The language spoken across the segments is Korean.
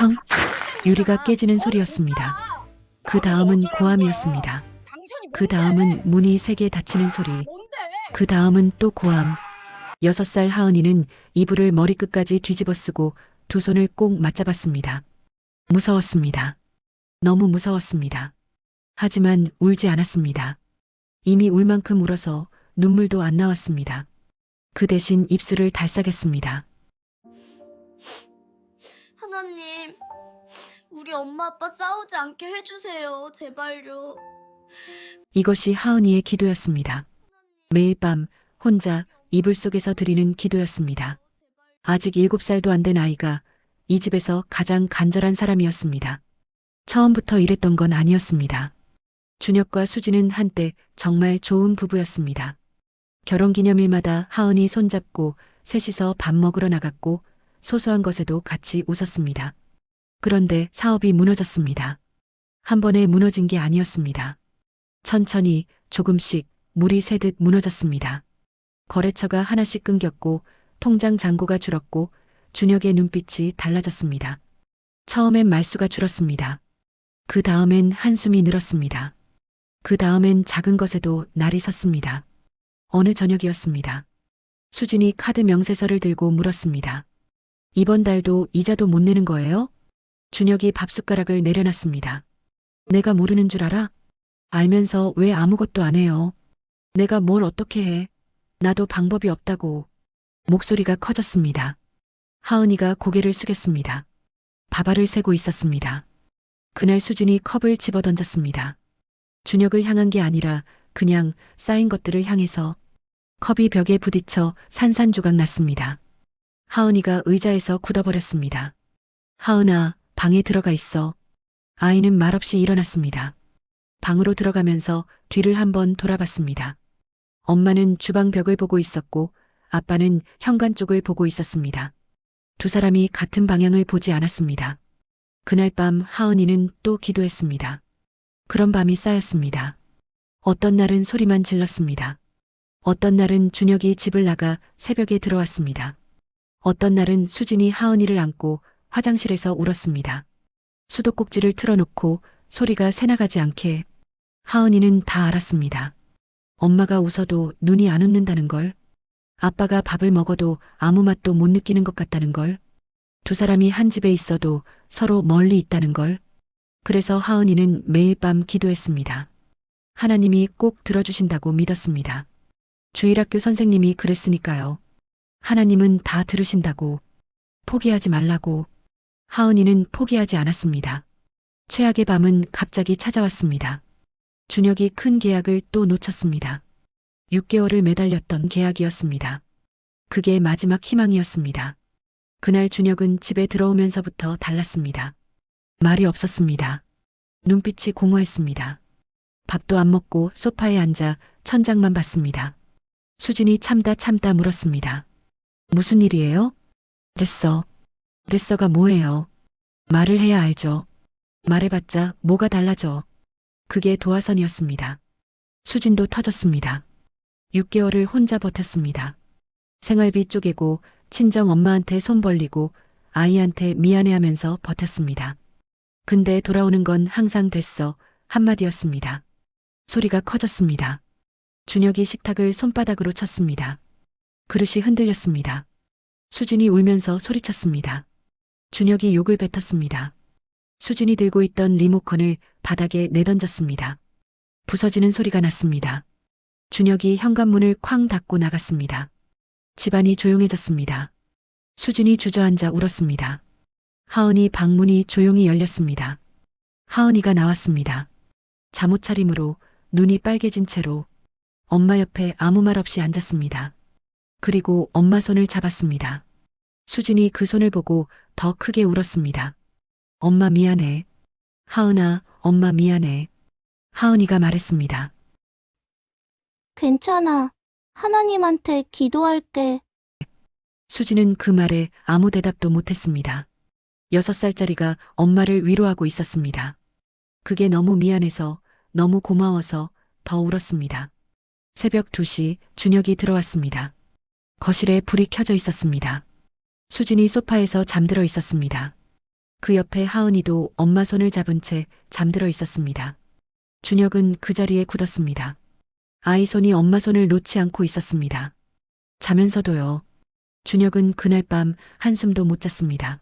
쾅! 유리가 깨지는 소리였습니다. 그 다음은 고함이었습니다. 그 다음은 문이 세게 닫히는 소리. 그 다음은 또 고함. 6살 하은이는 이불을 머리끝까지 뒤집어 쓰고 두 손을 꼭 맞잡았습니다. 무서웠습니다. 너무 무서웠습니다. 하지만 울지 않았습니다. 이미 울 만큼 울어서 눈물도 안 나왔습니다. 그 대신 입술을 달싹했습니다. 하나님, 우리 엄마 아빠 싸우지 않게 해주세요. 제발요. 이것이 하은이의 기도였습니다. 매일 밤 혼자 이불 속에서 드리는 기도였습니다. 아직 7살도 안 된 아이가 이 집에서 가장 간절한 사람이었습니다. 처음부터 이랬던 건 아니었습니다. 준혁과 수지는 한때 정말 좋은 부부였습니다. 결혼기념일마다 하은이 손잡고 셋이서 밥 먹으러 나갔고 소소한 것에도 같이 웃었습니다. 그런데 사업이 무너졌습니다. 한 번에 무너진 게 아니었습니다. 천천히 조금씩 물이 새듯 무너졌습니다. 거래처가 하나씩 끊겼고 통장 잔고가 줄었고 준혁의 눈빛이 달라졌습니다. 처음엔 말수가 줄었습니다. 그 다음엔 한숨이 늘었습니다. 그 다음엔 작은 것에도 날이 섰습니다. 어느 저녁이었습니다. 수진이 카드 명세서를 들고 물었습니다. 이번 달도 이자도 못 내는 거예요? 준혁이 밥숟가락을 내려놨습니다. 내가 모르는 줄 알아? 알면서 왜 아무것도 안 해요? 내가 뭘 어떻게 해? 나도 방법이 없다고. 목소리가 커졌습니다. 하은이가 고개를 숙였습니다. 밥알을 세고 있었습니다. 그날 수진이 컵을 집어던졌습니다. 준혁을 향한 게 아니라 그냥 쌓인 것들을 향해서 컵이 벽에 부딪혀 산산조각 났습니다. 하은이가 의자에서 굳어버렸습니다. 하은아, 방에 들어가 있어. 아이는 말없이 일어났습니다. 방으로 들어가면서 뒤를 한번 돌아봤습니다. 엄마는 주방 벽을 보고 있었고 아빠는 현관 쪽을 보고 있었습니다. 두 사람이 같은 방향을 보지 않았습니다. 그날 밤 하은이는 또 기도했습니다. 그런 밤이 쌓였습니다. 어떤 날은 소리만 질렀습니다. 어떤 날은 준혁이 집을 나가 새벽에 들어왔습니다. 어떤 날은 수진이 하은이를 안고 화장실에서 울었습니다. 수도꼭지를 틀어놓고 소리가 새나가지 않게 하은이는 다 알았습니다. 엄마가 웃어도 눈이 안 웃는다는 걸, 아빠가 밥을 먹어도 아무 맛도 못 느끼는 것 같다는 걸, 두 사람이 한 집에 있어도 서로 멀리 있다는 걸. 그래서 하은이는 매일 밤 기도했습니다. 하나님이 꼭 들어주신다고 믿었습니다. 주일학교 선생님이 그랬으니까요. 하나님은 다 들으신다고. 포기하지 말라고. 하은이는 포기하지 않았습니다. 최악의 밤은 갑자기 찾아왔습니다. 준혁이 큰 계약을 또 놓쳤습니다. 6개월을 매달렸던 계약이었습니다. 그게 마지막 희망이었습니다. 그날 준혁은 집에 들어오면서부터 달랐습니다. 말이 없었습니다. 눈빛이 공허했습니다. 밥도 안 먹고 소파에 앉아 천장만 봤습니다. 수진이 참다 물었습니다. 무슨 일이에요? 됐어. 됐어가 뭐예요? 말을 해야 알죠. 말해봤자 뭐가 달라져. 그게 도화선이었습니다. 수진도 터졌습니다. 6개월을 혼자 버텼습니다. 생활비 쪼개고 친정 엄마한테 손 벌리고 아이한테 미안해하면서 버텼습니다. 근데 돌아오는 건 항상 됐어 한마디였습니다. 소리가 커졌습니다. 준혁이 식탁을 손바닥으로 쳤습니다. 그릇이 흔들렸습니다. 수진이 울면서 소리쳤습니다. 준혁이 욕을 뱉었습니다. 수진이 들고 있던 리모컨을 바닥에 내던졌습니다. 부서지는 소리가 났습니다. 준혁이 현관문을 쾅 닫고 나갔습니다. 집안이 조용해졌습니다. 수진이 주저앉아 울었습니다. 하은이 방문이 조용히 열렸습니다. 하은이가 나왔습니다. 잠옷 차림으로 눈이 빨개진 채로 엄마 옆에 아무 말 없이 앉았습니다. 그리고 엄마 손을 잡았습니다. 수진이 그 손을 보고 더 크게 울었습니다. 엄마 미안해. 하은아, 엄마 미안해. 하은이가 말했습니다. 괜찮아. 하나님한테 기도할게. 수진은 그 말에 아무 대답도 못했습니다. 6살짜리가 엄마를 위로하고 있었습니다. 그게 너무 미안해서, 너무 고마워서 더 울었습니다. 새벽 2시 준혁이 들어왔습니다. 거실에 불이 켜져 있었습니다. 수진이 소파에서 잠들어 있었습니다. 그 옆에 하은이도 엄마 손을 잡은 채 잠들어 있었습니다. 준혁은 그 자리에 굳었습니다. 아이 손이 엄마 손을 놓지 않고 있었습니다. 자면서도요. 준혁은 그날 밤 한숨도 못 잤습니다.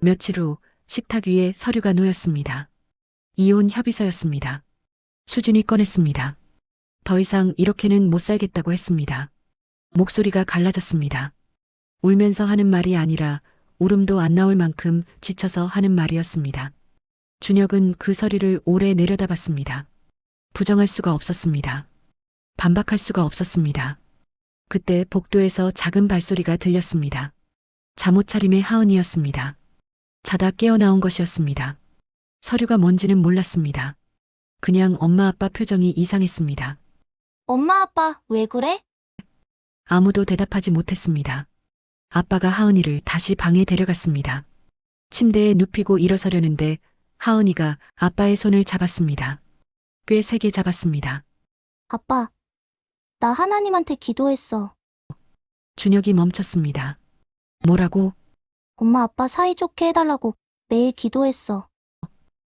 며칠 후 식탁 위에 서류가 놓였습니다. 이혼 협의서였습니다. 수진이 꺼냈습니다. 더 이상 이렇게는 못 살겠다고 했습니다. 목소리가 갈라졌습니다. 울면서 하는 말이 아니라 울음도 안 나올 만큼 지쳐서 하는 말이었습니다. 준혁은 그 서류를 오래 내려다봤습니다. 부정할 수가 없었습니다. 반박할 수가 없었습니다. 그때 복도에서 작은 발소리가 들렸습니다. 잠옷 차림의 하은이었습니다. 자다 깨어나온 것이었습니다. 서류가 뭔지는 몰랐습니다. 그냥 엄마 아빠 표정이 이상했습니다. 엄마 아빠 왜 그래? 아무도 대답하지 못했습니다. 아빠가 하은이를 다시 방에 데려갔습니다. 침대에 눕히고 일어서려는데 하은이가 아빠의 손을 잡았습니다. 꽤 세게 잡았습니다. 아빠, 나 하나님한테 기도했어. 준혁이 멈췄습니다. 뭐라고? 엄마 아빠 사이좋게 해달라고 매일 기도했어.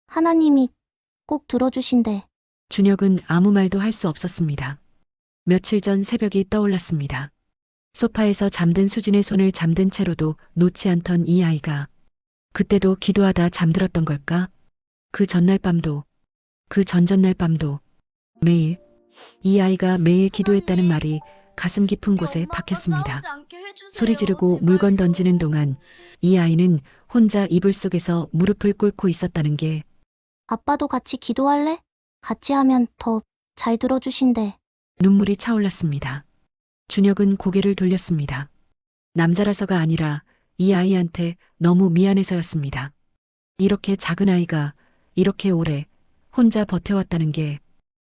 하나님이 꼭 들어주신대. 준혁은 아무 말도 할 수 없었습니다. 며칠 전 새벽이 떠올랐습니다. 소파에서 잠든 수진의 손을 잠든 채로도 놓지 않던 이 아이가 그때도 기도하다 잠들었던 걸까? 그 전날 밤도, 그 전전날 밤도 매일 이 아이가 매일 기도했다는 말이 가슴 깊은 곳에 박혔습니다. 소리 지르고 물건 던지는 동안 이 아이는 혼자 이불 속에서 무릎을 꿇고 있었다는 게 아빠도 같이 기도할래? 같이 하면 더 잘 들어주신대. 눈물이 차올랐습니다. 준혁은 고개를 돌렸습니다. 남자라서가 아니라 이 아이한테 너무 미안해서였습니다. 이렇게 작은 아이가 이렇게 오래 혼자 버텨왔다는 게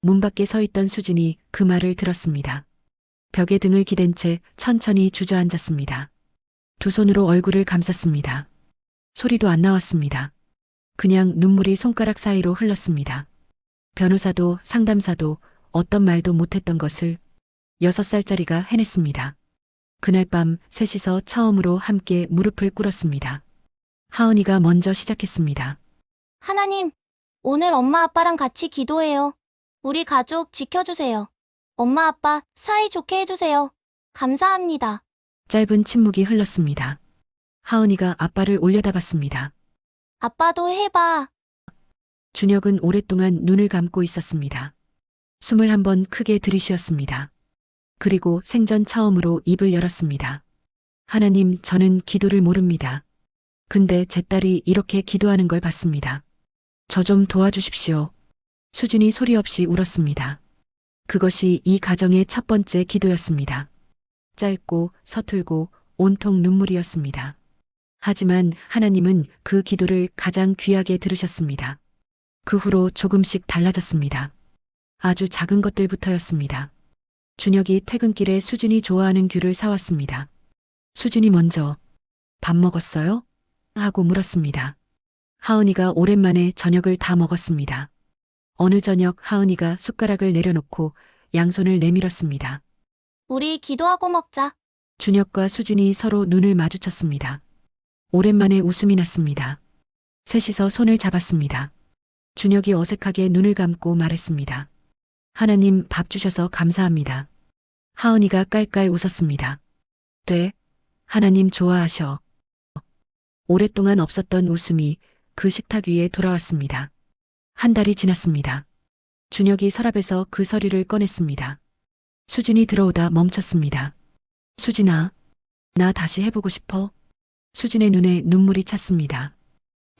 문 밖에 서 있던 수진이 그 말을 들었습니다. 벽에 등을 기댄 채 천천히 주저앉았습니다. 두 손으로 얼굴을 감쌌습니다. 소리도 안 나왔습니다. 그냥 눈물이 손가락 사이로 흘렀습니다. 변호사도 상담사도 어떤 말도 못했던 것을 6살짜리가 해냈습니다. 그날 밤 셋이서 처음으로 함께 무릎을 꿇었습니다. 하은이가 먼저 시작했습니다. 하나님, 오늘 엄마 아빠랑 같이 기도해요. 우리 가족 지켜주세요. 엄마 아빠 사이좋게 해주세요. 감사합니다. 짧은 침묵이 흘렀습니다. 하은이가 아빠를 올려다봤습니다. 아빠도 해봐. 준혁은 오랫동안 눈을 감고 있었습니다. 숨을 한번 크게 들이쉬었습니다. 그리고 생전 처음으로 입을 열었습니다. 하나님, 저는 기도를 모릅니다. 근데 제 딸이 이렇게 기도하는 걸 봤습니다. 저 좀 도와주십시오. 수진이 소리 없이 울었습니다. 그것이 이 가정의 첫 번째 기도였습니다. 짧고 서툴고 온통 눈물이었습니다. 하지만 하나님은 그 기도를 가장 귀하게 들으셨습니다. 그 후로 조금씩 달라졌습니다. 아주 작은 것들부터였습니다. 준혁이 퇴근길에 수진이 좋아하는 귤을 사왔습니다. 수진이 먼저 밥 먹었어요? 하고 물었습니다. 하은이가 오랜만에 저녁을 다 먹었습니다. 어느 저녁 하은이가 숟가락을 내려놓고 양손을 내밀었습니다. 우리 기도하고 먹자. 준혁과 수진이 서로 눈을 마주쳤습니다. 오랜만에 웃음이 났습니다. 셋이서 손을 잡았습니다. 준혁이 어색하게 눈을 감고 말했습니다. 하나님, 밥 주셔서 감사합니다. 하은이가 깔깔 웃었습니다. 돼? 하나님 좋아하셔. 오랫동안 없었던 웃음이 그 식탁 위에 돌아왔습니다. 한 달이 지났습니다. 준혁이 서랍에서 그 서류를 꺼냈습니다. 수진이 들어오다 멈췄습니다. 수진아, 나 다시 해보고 싶어? 수진의 눈에 눈물이 찼습니다.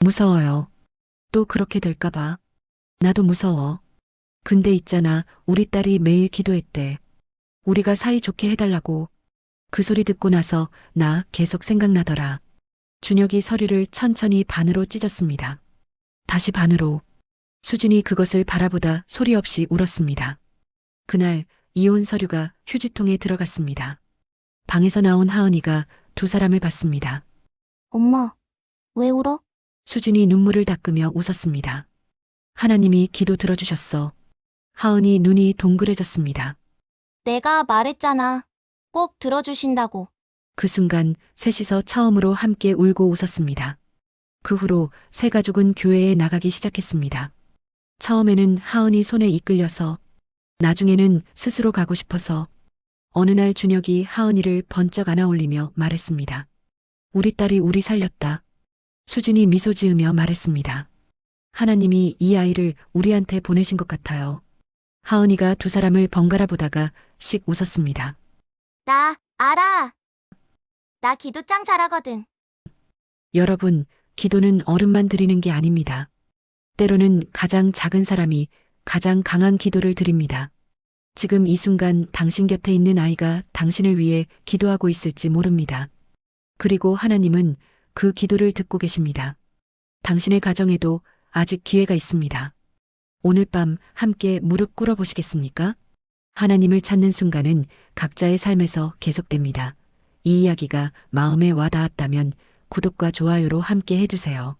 무서워요. 또 그렇게 될까봐. 나도 무서워. 근데 있잖아, 우리 딸이 매일 기도했대. 우리가 사이좋게 해달라고. 그 소리 듣고 나서 나 계속 생각나더라. 준혁이 서류를 천천히 반으로 찢었습니다. 다시 반으로. 수진이 그것을 바라보다 소리 없이 울었습니다. 그날 이혼 서류가 휴지통에 들어갔습니다. 방에서 나온 하은이가 두 사람을 봤습니다. 엄마, 왜 울어? 수진이 눈물을 닦으며 웃었습니다. 하나님이 기도 들어주셨어. 하은이 눈이 동그래졌습니다. 내가 말했잖아. 꼭 들어주신다고. 그 순간 셋이서 처음으로 함께 울고 웃었습니다. 그 후로 세 가족은 교회에 나가기 시작했습니다. 처음에는 하은이 손에 이끌려서, 나중에는 스스로 가고 싶어서, 어느 날 준혁이 하은이를 번쩍 안아 올리며 말했습니다. 우리 딸이 우리 살렸다. 수진이 미소 지으며 말했습니다. 하나님이 이 아이를 우리한테 보내신 것 같아요. 하은이가 두 사람을 번갈아 보다가 씩 웃었습니다. 나 알아. 나 기도 짱 잘하거든. 여러분, 기도는 어른만 드리는 게 아닙니다. 때로는 가장 작은 사람이 가장 강한 기도를 드립니다. 지금 이 순간 당신 곁에 있는 아이가 당신을 위해 기도하고 있을지 모릅니다. 그리고 하나님은 그 기도를 듣고 계십니다. 당신의 가정에도 아직 기회가 있습니다. 오늘 밤 함께 무릎 꿇어 보시겠습니까? 하나님을 찾는 순간은 각자의 삶에서 계속됩니다. 이 이야기가 마음에 와닿았다면 구독과 좋아요로 함께 해주세요.